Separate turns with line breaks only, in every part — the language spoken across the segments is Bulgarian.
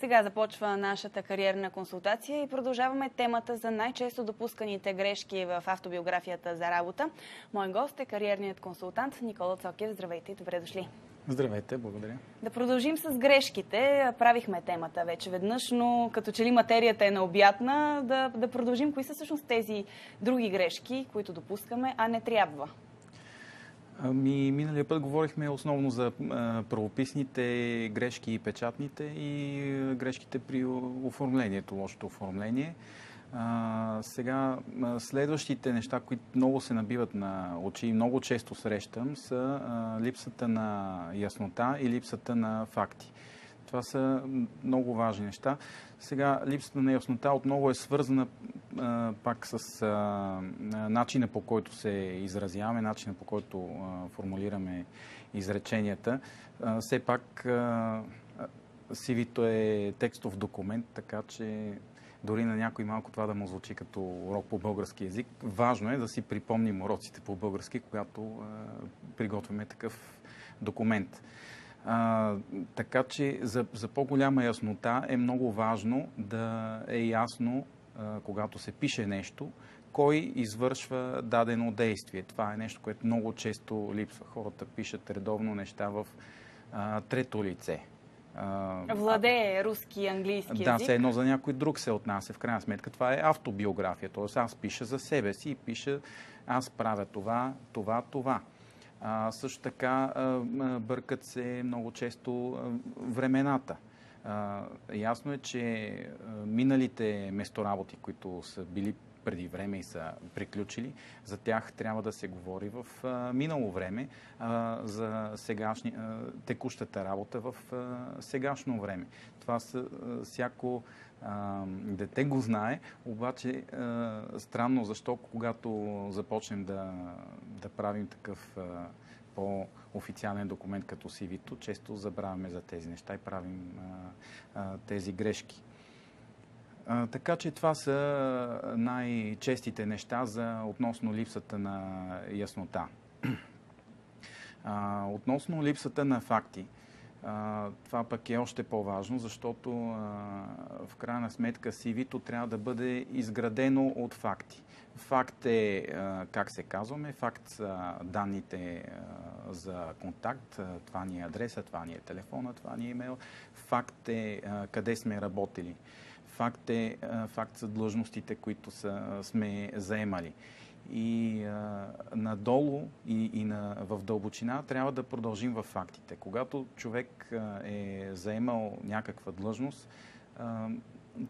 Сега започва нашата кариерна консултация и продължаваме темата за най-често допусканите грешки в автобиографията за работа. Мой гост е кариерният консултант Никола Цокев. Здравейте и добре дошли.
Здравейте, благодаря.
Да продължим с грешките. Правихме темата вече веднъж, но като че ли материята е необятна, да продължим. Кои са всъщност тези други грешки, които допускаме, а не трябва?
Миналия път говорихме основно за правописните грешки и печатните и грешките при оформлението, лошото оформление. Сега следващите неща, които много се набиват на очи и много често срещам, са липсата на яснота и липсата на факти. Това са много важни неща. Сега липсата на яснота отново е свързана пак с начина, по който се изразяваме, начина, по който формулираме изреченията. Все пак CV-то е текстов документ, така че дори на някой малко това да му звучи като урок по български език. Важно е да си припомним уроците по български, когато приготвяме такъв документ. Така че за по-голяма яснота е много важно да е ясно, когато се пише нещо, кой извършва дадено действие. Това е нещо, което много често липсва. Хората пишат редовно неща в трето лице.
Владее руски и английски език.
Да, все едно за някой друг се отнася. В крайна сметка това е автобиография. Т.е. аз пиша за себе си и пиша аз правя това. Също така бъркат се много често времената. Ясно е, че миналите местоработи, които са били преди време и са приключили, за тях трябва да се говори в минало време, за текущата работа в сегашно време. Това всяко дете го знае, обаче странно защо, когато започнем да правим такъв по-официален документ като CV-то, често забравяме за тези неща и правим тези грешки. Така че това са най-честите неща относно липсата на яснота. Относно липсата на факти, това пък е още по-важно, защото в крайна сметка CV-то трябва да бъде изградено от факти. Факт е, как се казваме, факт са данните за контакт, това ни е адреса, това ни е телефона, това ни е имейл. Факт е къде сме работили. Факт са длъжностите, които сме заемали. И надолу и в дълбочина трябва да продължим в фактите. Когато човек е заемал някаква длъжност,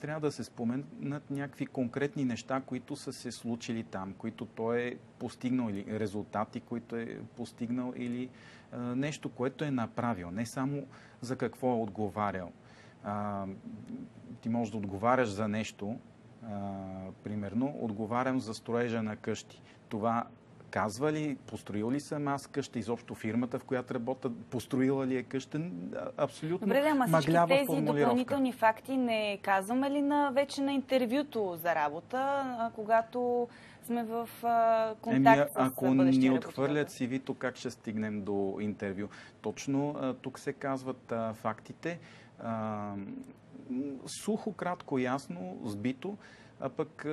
трябва да се споменат някакви конкретни неща, които са се случили там, които той е постигнал, или резултати, които е постигнал, или нещо, което е направил. Не само за какво е отговарял. Ти можеш да отговаряш за нещо, примерно, отговарям за строежа на къщи. Това казва ли, построил ли съм аз къща, изобщо фирмата, в която работя, построила ли е къща? Абсолютно мъглява формулировка.
Добре, ама всички тези допълнителни факти не казваме ли вече на интервюто за работа, когато сме в контакт с
ако
бъдещия
ни
работодател?
отхвърлят CV-то, как ще стигнем до интервю? Точно тук се казват фактите. Сухо, кратко, ясно, сбито, а пък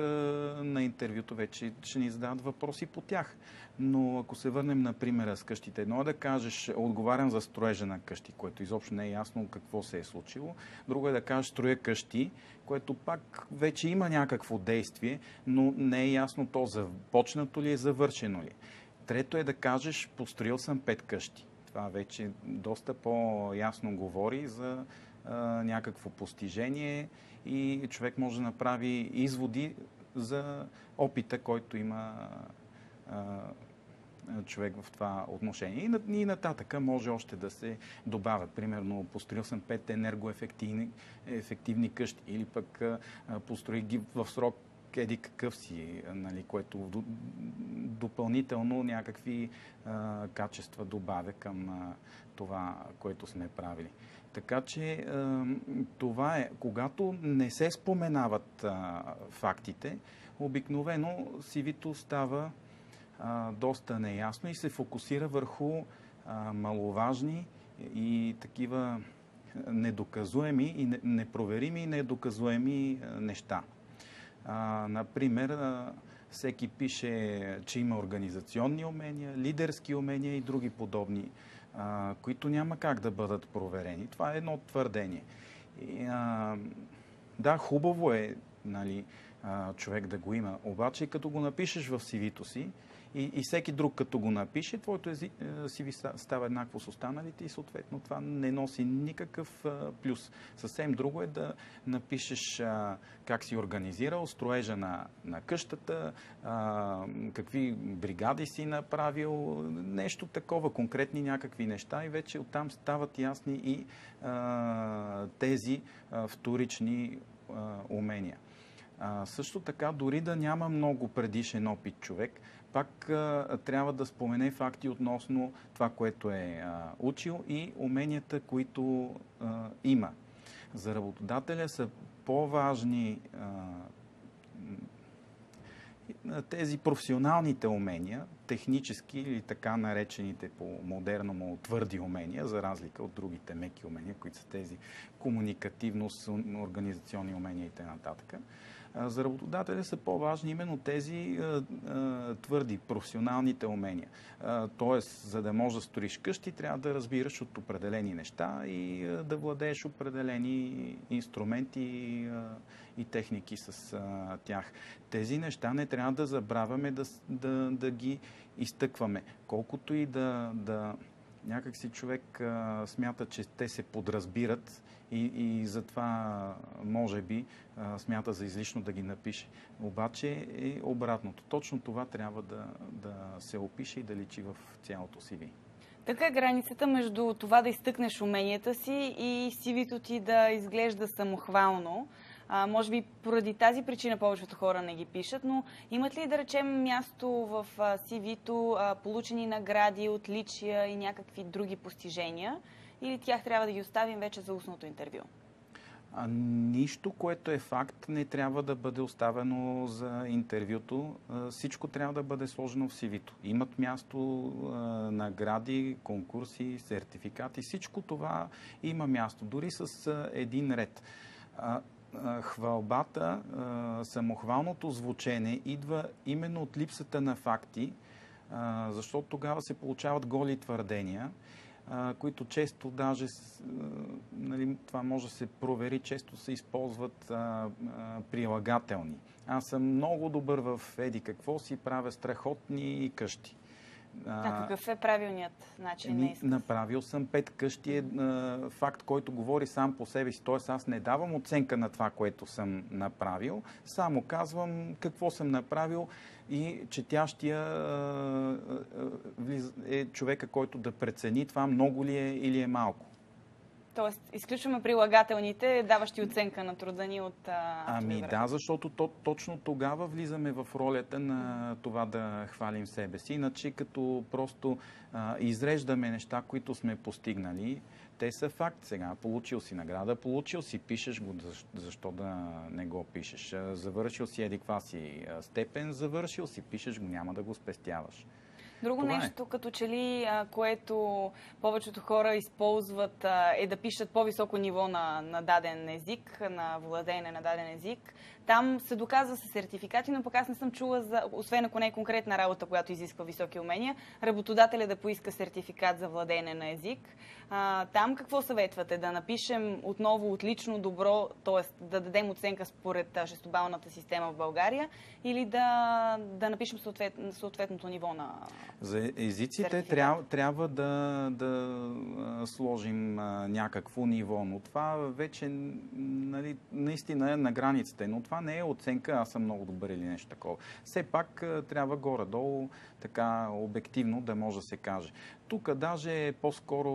на интервюто вече ще ни задават въпроси по тях. Но ако се върнем на примера с къщите, едно е да кажеш, отговарям за строежа на къщи, което изобщо не е ясно какво се е случило. Друго е да кажеш, строя къщи, което пак вече има някакво действие, но не е ясно то започнато ли е, завършено ли. Трето е да кажеш, построил съм 5 къщи. Това вече доста по-ясно говори за някакво постижение и човек може да направи изводи за опита, който има човек в това отношение. И нататък може още да се добавят. Примерно, построил съм 5 енергоефективни къщи или пък построих ги в срок еди какъв си, нали, което допълнително някакви качества добавя към това, което сме правили. Така че това е, когато не се споменават фактите, обикновено CV-то става доста неясно и се фокусира върху маловажни и такива недоказуеми и непроверими и недоказуеми неща. Например, всеки пише, че има организационни умения, лидерски умения и други подобни, които няма как да бъдат проверени. Това е едно твърдение. Да, хубаво е, нали, човек да го има, обаче като го напишеш в CV-то си и всеки друг като го напише, твоето CV става еднакво с останалите и съответно това не носи никакъв плюс. Съвсем друго е да напишеш как си организирал строежа на къщата, какви бригади си направил, нещо такова, конкретни някакви неща и вече оттам стават ясни и тези вторични умения. Също така, дори да няма много предишен опит човек, пак трябва да спомене факти относно това, което е учил и уменията, които има. За работодателя са по-важни тези професионалните умения, технически или така наречените по модерному твърди умения, за разлика от другите меки умения, които са тези комуникативност, организационни умения и т.н. За работодателя са по-важни именно тези твърди, професионалните умения. Тоест, за да можеш да строиш къщи, трябва да разбираш от определени неща и да владееш определени инструменти и техники с тях. Тези неща не трябва да забравяме да ги изтъкваме. Колкото и да някакси човек смята, че те се подразбират и затова може би смята за излишно да ги напише. Обаче е обратното. Точно това трябва да се опише и да личи в цялото CV.
Така е границата между това да изтъкнеш уменията си и CV-то ти да изглежда самохвално. Може би поради тази причина повечето хора не ги пишат, но имат ли, да речем, място в CV-то получени награди, отличия и някакви други постижения? Или тях трябва да ги оставим вече за устното интервю?
Нищо, което е факт, не трябва да бъде оставено за интервюто. Всичко трябва да бъде сложено в CV-то. Имат място награди, конкурси, сертификати. Всичко това има място, дори с един ред. Хвалбата, самохвалното звучене идва именно от липсата на факти, защото тогава се получават голи твърдения, които често даже, нали, това може да се провери, често се използват прилагателни. Аз съм много добър в еди какво си, правя страхотни къщи.
Какъв е правилният начин на изказ?
Направил съм 5 къщи е факт, който говори сам по себе си. Тоест аз не давам оценка на това, което съм направил, само казвам какво съм направил и четящия е човека, който да прецени това много ли е или е малко.
Тоест, изключваме прилагателните, даващи оценка на труда ни от
Да, защото точно тогава влизаме в ролята на това да хвалим себе си. Иначе като просто изреждаме неща, които сме постигнали, те са факт сега. Получил си награда, получил си, пишеш го, защо да не го пишеш. Завършил си едиква си степен, завършил си, пишеш го, няма да го спестяваш.
Друго нещо, като че ли, което повечето хора използват, е да пишат по-високо ниво на даден език, на владеене на даден език. Там се доказва с сертификати, но пък аз не съм чула, освен ако не е конкретна работа, която изисква високи умения, работодателя да поиска сертификат за владеене на език. Там какво съветвате? Да напишем отново отлично, добро, т.е. да дадем оценка според шестобалната система в България или да напишем съответното ниво на
За езиците трябва да сложим някакво ниво, но това вече, нали, наистина е на границата, но това не е оценка, аз съм много добър или нещо такова. Все пак трябва горе-долу така обективно да може да се каже. Тук даже по-скоро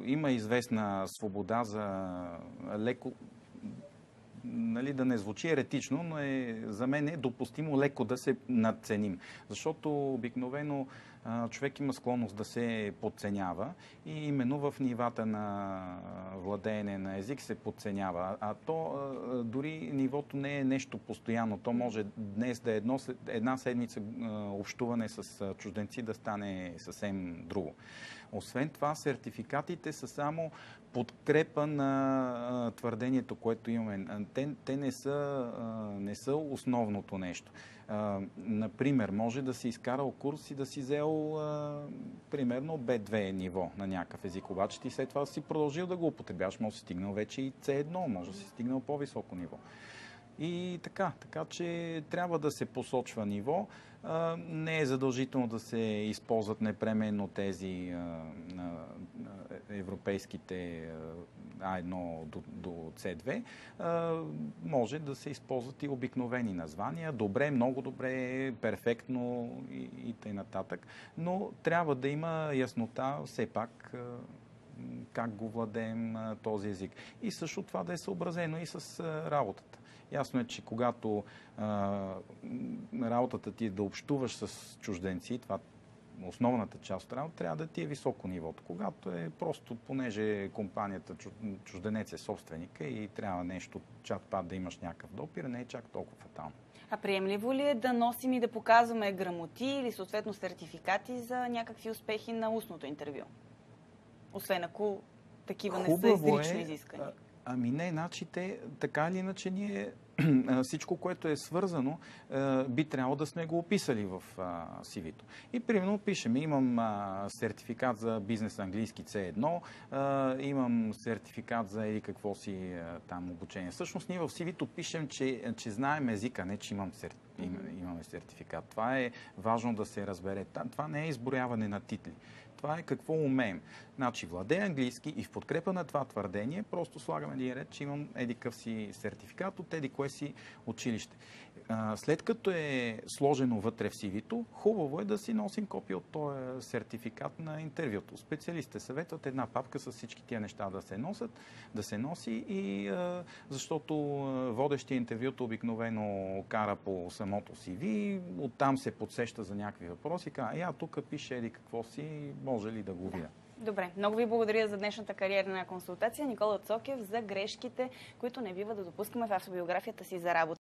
има известна свобода за леко, нали, да не звучи еретично, но за мен е допустимо леко да се надценим. Защото обикновено човек има склонност да се подценява и именно в нивата на владеене на език се подценява. А то дори нивото не е нещо постоянно. То може днес да е една седмица общуване с чужденци да стане съвсем друго. Освен това, сертификатите са само подкрепа на твърдението, което имаме. Те не са основното нещо. Например, може да си изкарал курс и да си взел примерно B2 ниво на някакъв език, обаче ти след това си продължил да го употребяваш, може да си стигнал вече и C1, може да си стигнал по-високо ниво. И така че трябва да се посочва ниво. Не е задължително да се използват непременно тези европейските A1 до C2. Може да се използват и обикновени названия. Добре, много добре, перфектно и т.н. Но трябва да има яснота все пак как го владеем този език. И също това да е съобразено и с работата. Ясно е, че когато работата ти е да общуваш с чужденци, това основната част от работа, трябва да ти е високо нивото. Когато е просто, понеже компанията чужденец е собственика и трябва нещо, чат-пат да имаш някакъв допир, не е чак толкова фатално.
А приемливо ли е да носим и да показваме грамоти или съответно сертификати за някакви успехи на устното интервю? Освен ако такива не са изрично изискани.
Ами не, значи те, така или иначе ние всичко, което е свързано, би трябвало да сме го описали в CV-то. И примерно пишем, имам сертификат за бизнес английски C1, имам сертификат за или какво си там обучение. Всъщност ние в CV-то пишем, че знаем езика, не че имаме сертификат. Това е важно да се разбере. Това не е изброяване на титли. Това е какво умеем. Значи, владея английски и в подкрепа на това твърдение просто слагам един ред, че имам едикъв си сертификат от кое си училище. След като е сложено вътре в CV-то, хубаво е да си носим копия от този сертификат на интервюто. Специалистите съветват една папка с всички тия неща да се носи и защото водещия интервюто обикновено кара по самото CV, оттам се подсеща за някакви въпроси и казва, тук пише еди какво си, може ли да го видя?
Добре, много ви благодаря за днешната кариерна консултация. Никола Цокев за грешките, които не бива да допускаме в автобиографията си за работа.